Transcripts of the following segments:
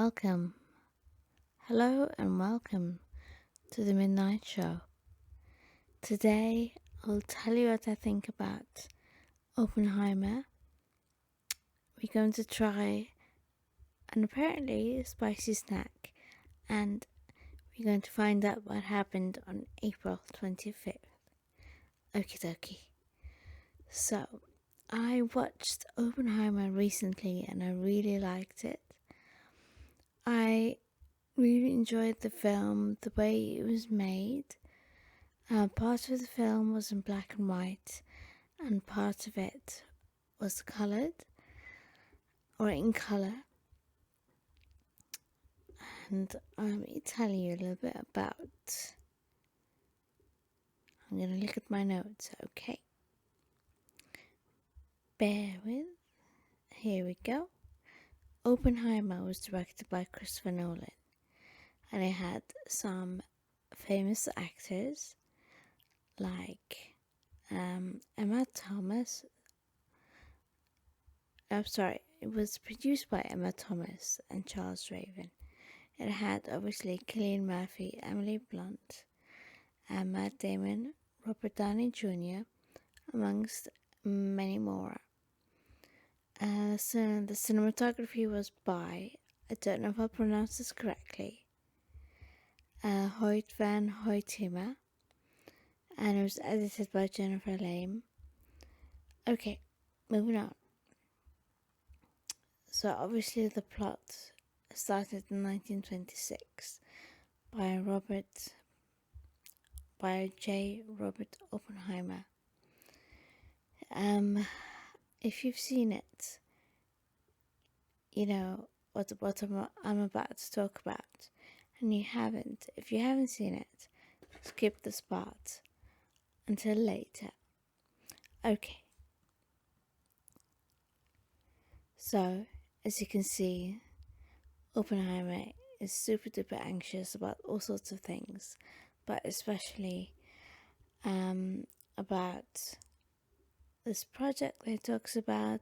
welcome. Hello and welcome to the Midnight Show. Today I'll tell you what I think about Oppenheimer. We're going to try an apparently spicy snack, and we're going to find out what happened on April 25th. Okie dokie. So, I watched Oppenheimer recently and I really liked it. I really enjoyed the film, the way it was made. Part of the film was in black and white, and part of it was coloured or in colour. And let me tell you a little bit about. I'm going to look at my notes, okay? Bear with. Here we go. Oppenheimer was directed by Christopher Nolan, and it had some famous actors like Emma Thomas. I'm sorry, it was produced by Emma Thomas and Charles Raven. It had obviously Cillian Murphy, Emily Blunt, Matt Damon, Robert Downey Jr., amongst many more. So the cinematography was by, I don't know if I pronounced this correctly, Hoyt van Hoytema, and it was edited by Jennifer Lame. Okay, moving on. So obviously the plot started in 1926 by J. Robert Oppenheimer. If you've seen it, you know what I'm about to talk about, and you haven't. If you haven't seen it, skip this part until later. Okay. So, as you can see, Oppenheimer is super duper anxious about all sorts of things, but especially about this project that he talks about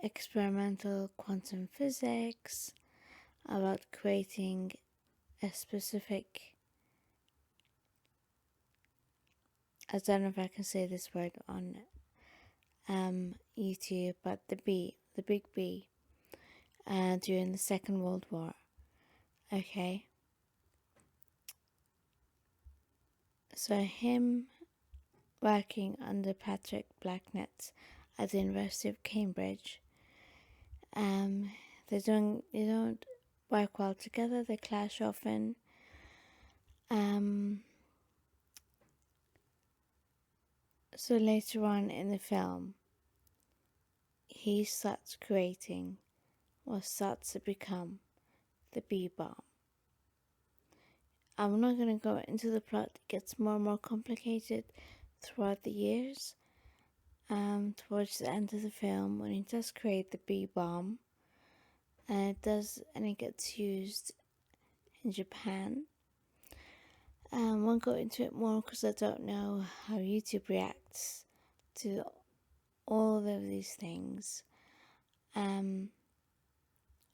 experimental quantum physics, about creating a specific, I don't know if I can say this word on YouTube, but the big B, during the Second World War. Okay. So him working under Patrick Blacknett at the University of Cambridge, they don't work well together. They clash often. So later on in the film, he starts creating what starts to become the bee bomb. I'm not going to go into the plot. It gets more and more complicated throughout the years. Towards the end of the film, when he does create the bee bomb, and it gets used in Japan. Won't go into it more because I don't know how YouTube reacts to all of these things.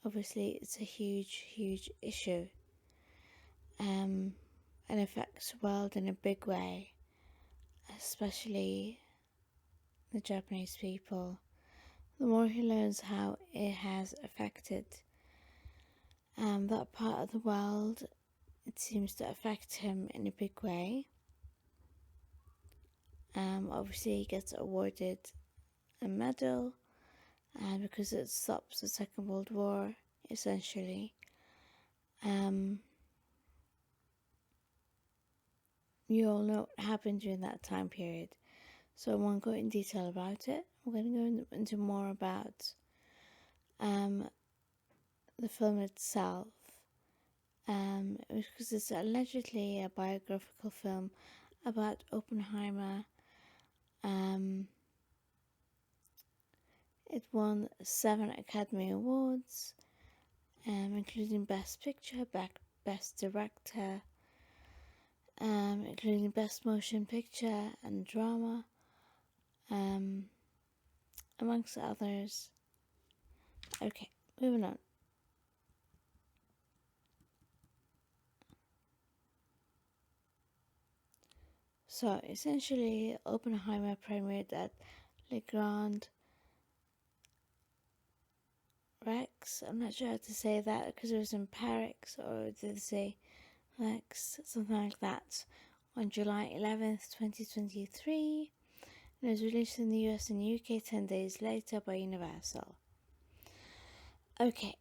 Obviously, it's a huge issue, and affects the world in a big way, especially the Japanese people. The more he learns how it has affected that part of the world, it seems to affect him in a big way. Obviously, he gets awarded a medal because it stops the Second World War, essentially. You all know what happened during that time period, so I won't go in detail about it. I'm going to go into more about the film itself, because it's allegedly a biographical film about Oppenheimer. It won 7 Academy Awards, including Best Picture, Best Director, including Best Motion Picture and Drama, amongst others. Okay, moving on. So essentially, Oppenheimer premiered at Le Grand Rex. I'm not sure how to say that because it was in Paris, or did they say Rex, something like that, on July 11th, 2023. And it was released in the US and UK 10 days later by Universal. Okay,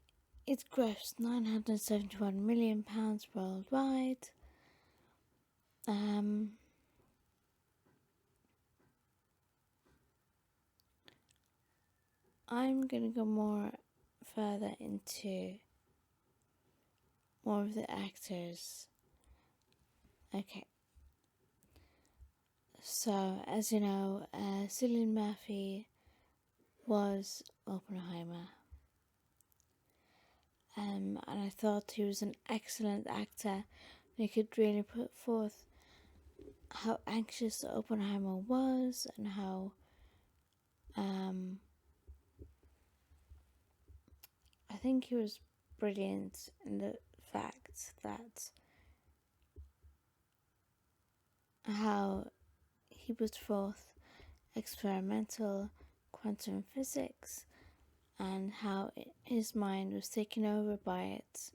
it grossed £971 million worldwide. I'm going to go more further into more of the actors. Okay. So, as you know, Cillian Murphy was Oppenheimer. And I thought he was an excellent actor. He could really put forth how anxious Oppenheimer was and how I think he was brilliant in the fact that how he put forth experimental quantum physics and how his mind was taken over by it.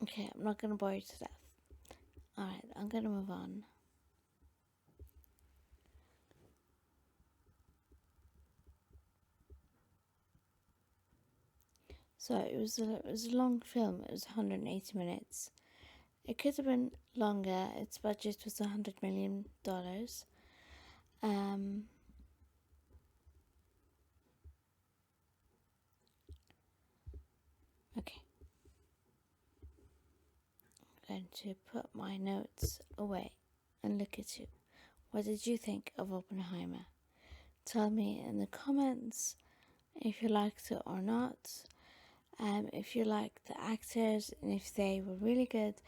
Okay, I'm not going to bore you to death. Alright, I'm going to move on. So it was a long film. It was 180 minutes. It could have been longer. Its budget was $100 million. Okay. I'm going to put my notes away and look at you. What did you think of Oppenheimer? Tell me in the comments if you liked it or not. If you liked the actors and if they were really good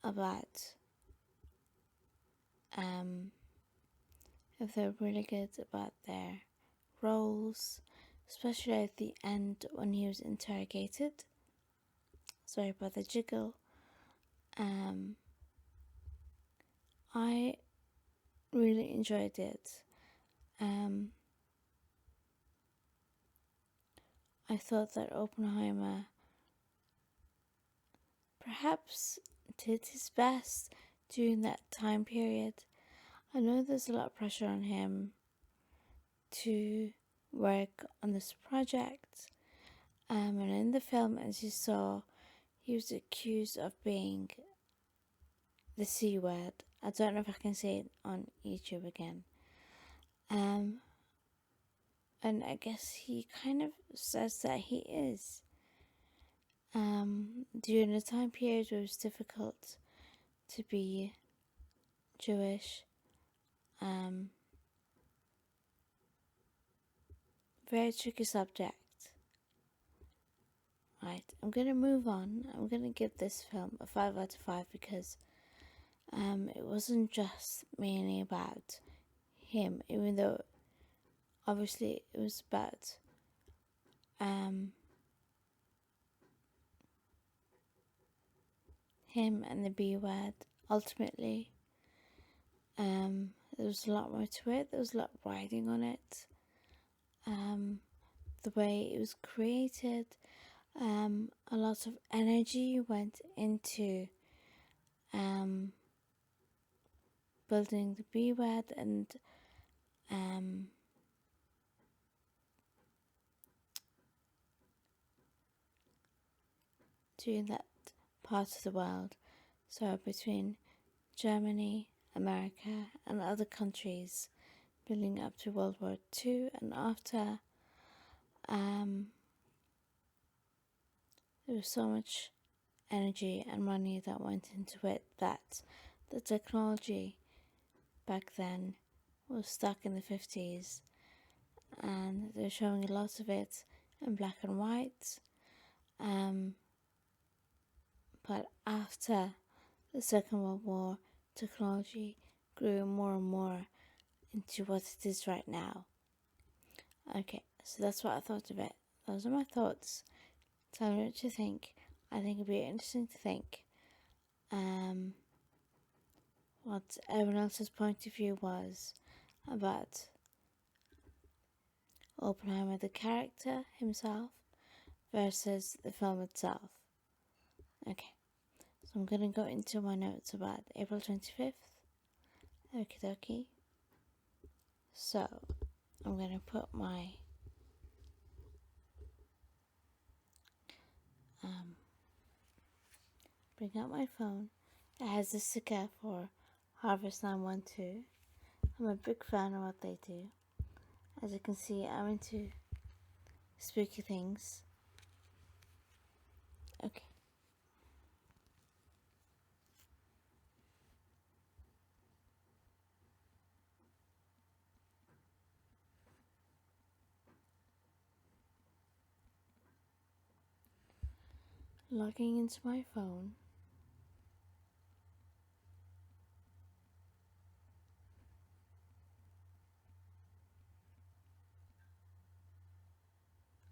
about their roles, especially at the end when he was interrogated. Sorry about the jiggle. I really enjoyed it. I thought that Oppenheimer perhaps did his best during that time period. I know there's a lot of pressure on him to work on this project. And in the film, as you saw, he was accused of being the C word. I don't know if I can say it on YouTube again. And I guess he kind of says that he is. During the time period where it was difficult to be Jewish, very tricky subject. Right, I'm going to move on. I'm going to give this film a 5 out of 5 because it wasn't just mainly about him, even though obviously it was about him and the B word. Ultimately, there was a lot more to it. There was a lot of writing on it. The way it was created, a lot of energy went into building the B word and doing that part of the world. So between Germany, America, and other countries, building up to World War II and after, there was so much energy and money that went into it that the technology back then was stuck in the 50s, and they're showing a lot of it in black and white. But after the Second World War, technology grew more and more into what it is right now. Okay, so that's what I thought of it. Those are my thoughts. Tell me what you think. I think it'd be interesting to think what everyone else's point of view was about Oppenheimer, the character himself, versus the film itself. Okay, so I'm going to go into my notes about April 25th. Okie dokie. So, I'm going to put my bring out my phone. It has the sticker for Harvest 912. I'm a big fan of what they do. As you can see, I'm into spooky things. Okay. Logging into my phone.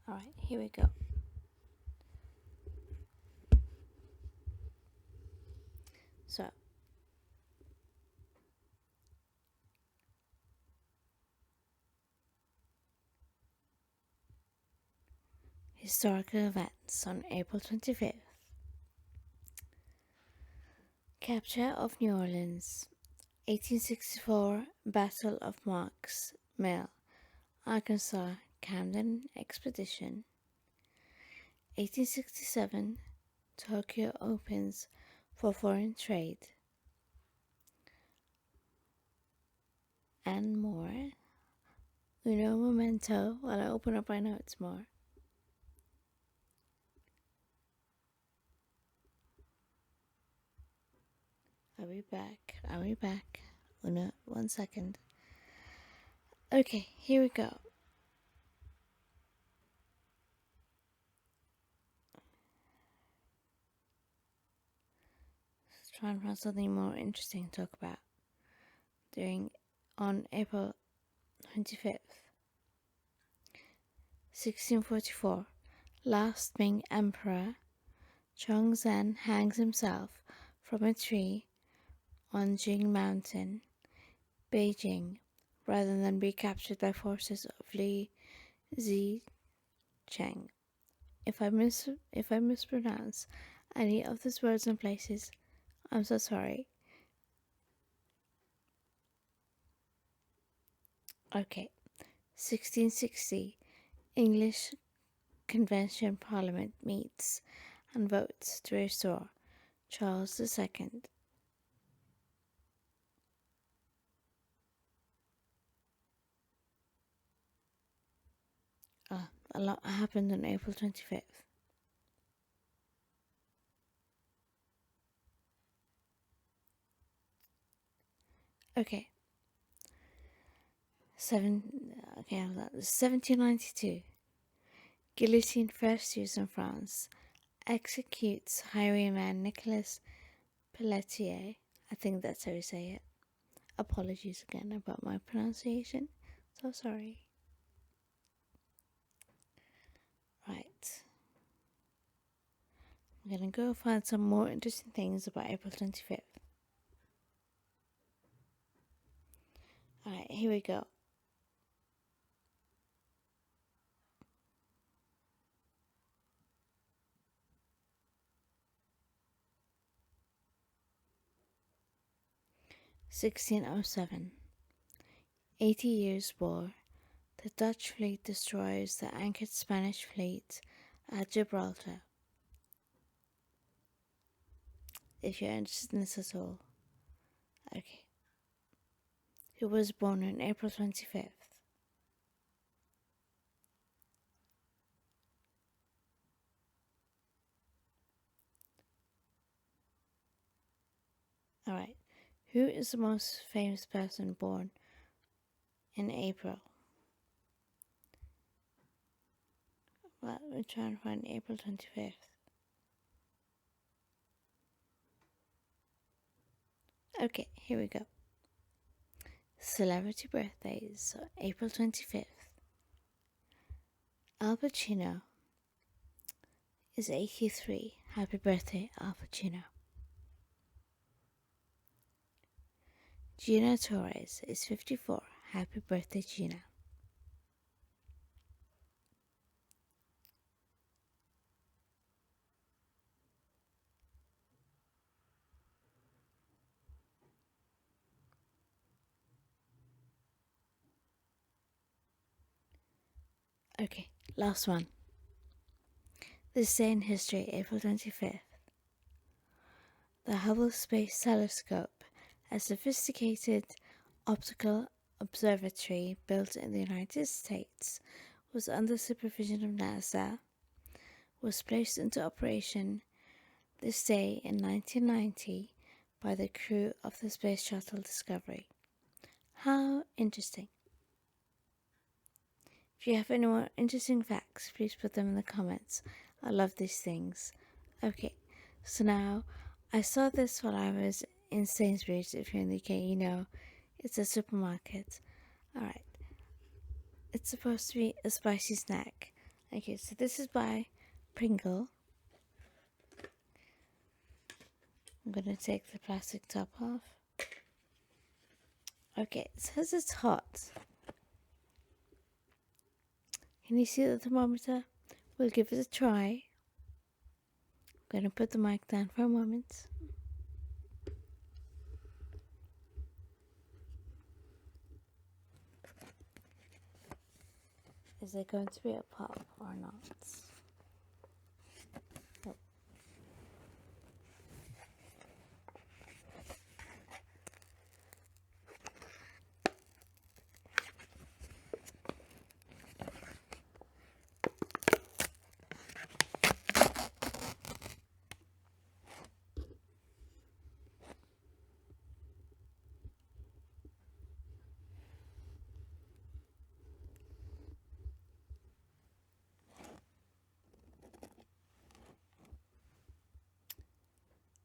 Alright, here we go. So, historical events on April 25th. Capture of New Orleans. 1864 Battle of Marks Mill, Arkansas Camden Expedition. 1867 Tokyo opens for foreign trade. And more. Uno momento while I open up my notes more. I'll be back. Uno, 1 second. Okay, here we go. Let's try and find something more interesting to talk about on April 25th. 1644, last Ming Emperor Chongzhen hangs himself from a tree on Jing Mountain, Beijing, rather than be captured by forces of Li Zicheng. If I mispronounce any of these words and places, I'm so sorry. Okay, 1660, English Convention Parliament meets and votes to restore Charles II. A lot happened on April 25th. Okay. 1792. Guillotine first used in France. Executes highwayman Nicolas Pelletier. I think that's how you say it. Apologies again about my pronunciation. So sorry. Right. I'm gonna go find some more interesting things about April 25th. Alright, here we go. (1607) 80 Years' War. The Dutch fleet destroys the anchored Spanish fleet at Gibraltar. If you're interested in this at all. Okay. Who was born on April 25th? Alright. Who is the most famous person born in April? Well, we're trying to find April 25th. Okay, here we go. Celebrity birthdays, so April 25th. Al Pacino is 83. Happy birthday, Al Pacino. Gina Torres is 54. Happy birthday, Gina. Okay, last one. This day in history, April 25th. The Hubble Space Telescope, a sophisticated optical observatory built in the United States, was under supervision of NASA, was placed into operation this day in 1990 by the crew of the Space Shuttle Discovery. How interesting. If you have any more interesting facts, please put them in the comments. I love these things. Okay, so now I saw this while I was in Sainsbury's. If you're in the UK, you know it's a supermarket. Alright, it's supposed to be a spicy snack. Okay, so this is by Pringle. I'm gonna take the plastic top off. Okay, it says it's hot. Can you see the thermometer? We'll give it a try. I'm gonna put the mic down for a moment. Is it going to be a pop or not? Nope.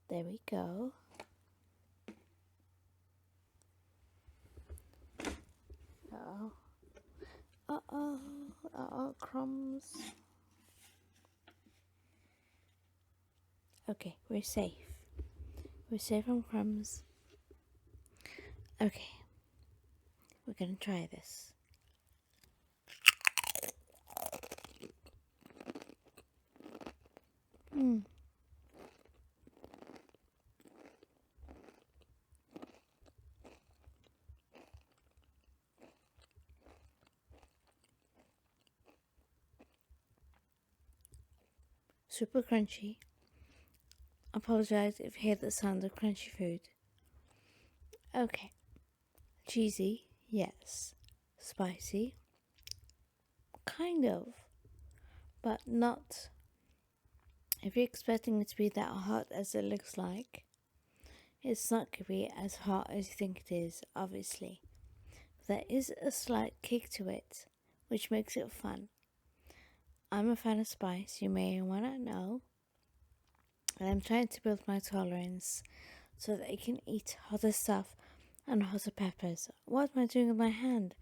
There we go. Uh-oh. Uh-oh. Uh-oh, crumbs. Okay, we're safe. We're safe from crumbs. Okay. We're gonna try this. Super crunchy. Apologize if you hear the sound of crunchy food. Okay. Cheesy, yes. Spicy, kind of, but not. If you're expecting it to be that hot as it looks like, it's not going to be as hot as you think it is, obviously. There is a slight kick to it, which makes it fun. I'm a fan of spice, you may want to know, and I'm trying to build my tolerance so that I can eat hotter stuff and hotter peppers. What am I doing with my hand?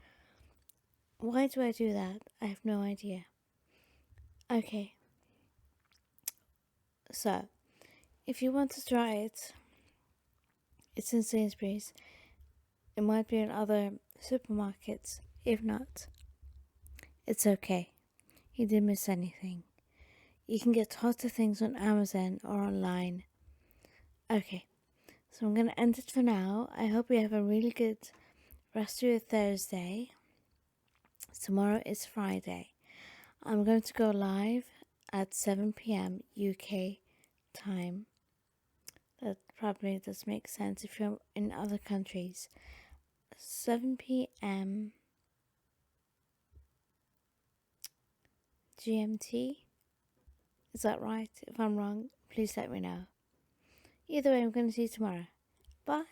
Why do I do that? I have no idea. Okay. So, if you want to try it, it's in Sainsbury's. It might be in other supermarkets. If not, it's okay. You didn't miss anything. You can get hotter things on Amazon or online. Okay, so I'm going to end it for now. I hope you have a really good rest of your Thursday. Tomorrow is Friday. I'm going to go live at 7 p.m. UK time. That probably does make sense if you're in other countries. 7 p.m. GMT. Is that right? If I'm wrong, please let me know. Either way, I'm going to see you tomorrow. Bye.